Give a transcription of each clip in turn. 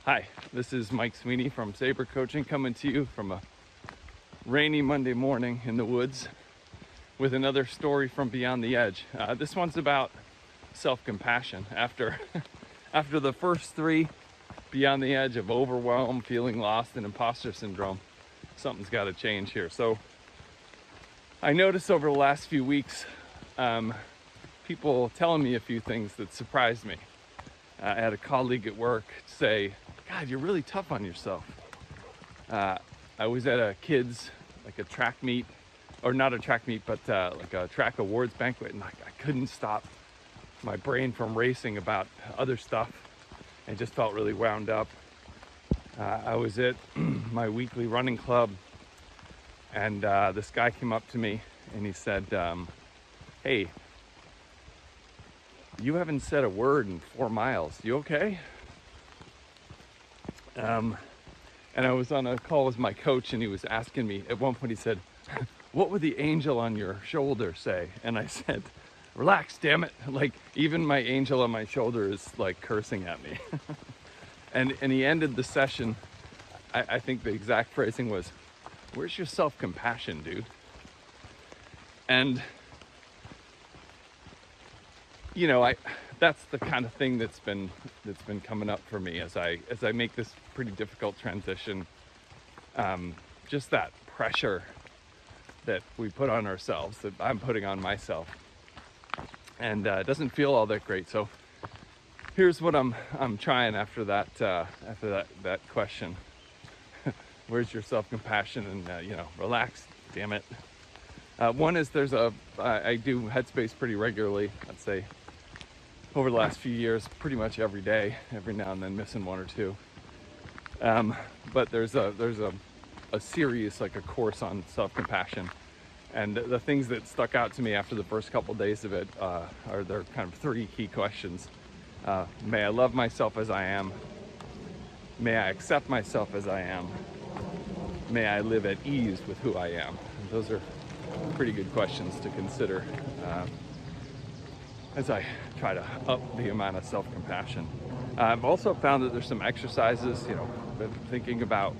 Hi, this is Mike Sweeney from Saber Coaching, coming to you from a rainy Monday morning in the woods with another story from Beyond the Edge. This one's about self-compassion. After the first three, Beyond the Edge of overwhelm, feeling lost, and imposter syndrome, something's got to change here. So I noticed over the last few weeks, people telling me a few things that surprised me. I had a colleague at work say, "God, you're really tough on yourself." I was at a kid's, like a track meet, or not a track meet, but like a track awards banquet, and I couldn't stop my brain from racing about other stuff and just felt really wound up. I was at my weekly running club, and this guy came up to me and he said, "Hey, you haven't said a word in 4 miles. You okay?" And I was on a call with my coach, and he was asking me, at one point he said, "What would the angel on your shoulder say?" And I said, "Relax, damn it." Like, even my angel on my shoulder is like cursing at me. and he ended the session, I think the exact phrasing was, "Where's your self-compassion, dude?" And you know, that's the kind of thing that's been coming up for me as I make this pretty difficult transition. Just that pressure that we put on ourselves, that I'm putting on myself, and it doesn't feel all that great. So here's what I'm trying after that question. Where's your self-compassion? And relax, damn it. One is I do Headspace pretty regularly. I'd say over the last few years, pretty much every day, every now and then missing one or two. But there's a series, like a course on self-compassion. And the things that stuck out to me after the first couple days of it are there kind of 3 key questions. May I love myself as I am? May I accept myself as I am? May I live at ease with who I am? And those are pretty good questions to consider as I try to up the amount of self-compassion. I've also found that there's some exercises, been thinking about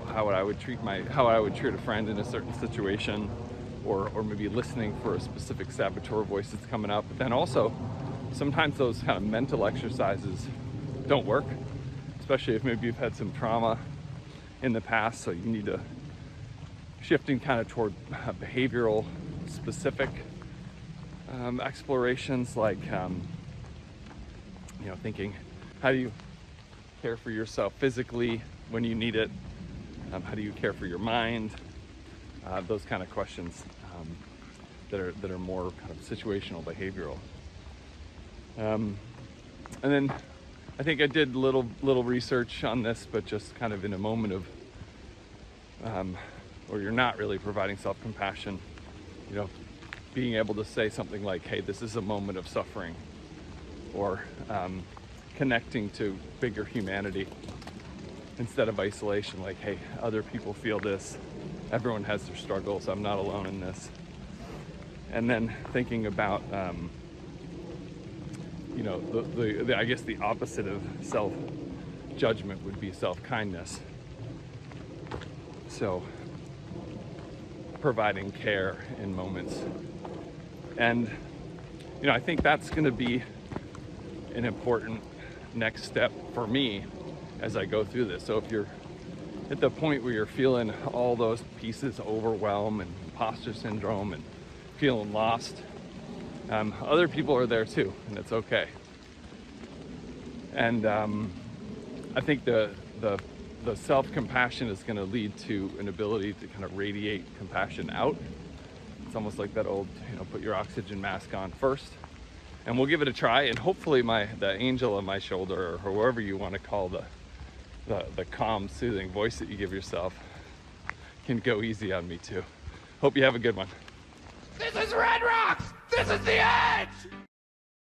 how I would treat a friend in a certain situation, or maybe listening for a specific saboteur voice that's coming up. But then also, sometimes those kind of mental exercises don't work, especially if maybe you've had some trauma in the past, so you need to shifting kind of toward behavioral specific explorations, like thinking, how do you care for yourself physically when you need it? How do you care for your mind? Those kind of questions that are more kind of situational, behavioral. And then I think I did little research on this, but just kind of in a moment of where you're not really providing self-compassion, being able to say something like, "Hey, this is a moment of suffering," or connecting to bigger humanity instead of isolation, like, "Hey, other people feel this, everyone has their struggles, I'm not alone in this." And then thinking about I guess the opposite of self-judgment would be self-kindness. So providing care in moments. And I think that's going to be an important next step for me as I go through this. So if you're at the point where you're feeling all those pieces, overwhelm and imposter syndrome and feeling lost, other people are there too, and it's okay. And I think the self-compassion is going to lead to an ability to kind of radiate compassion out. It's almost like that old, put your oxygen mask on first. And we'll give it a try, and hopefully the angel on my shoulder, or whoever you want to call the calm, soothing voice that you give yourself, can go easy on me too. Hope you have a good one. This is Red Rocks! This is the Edge!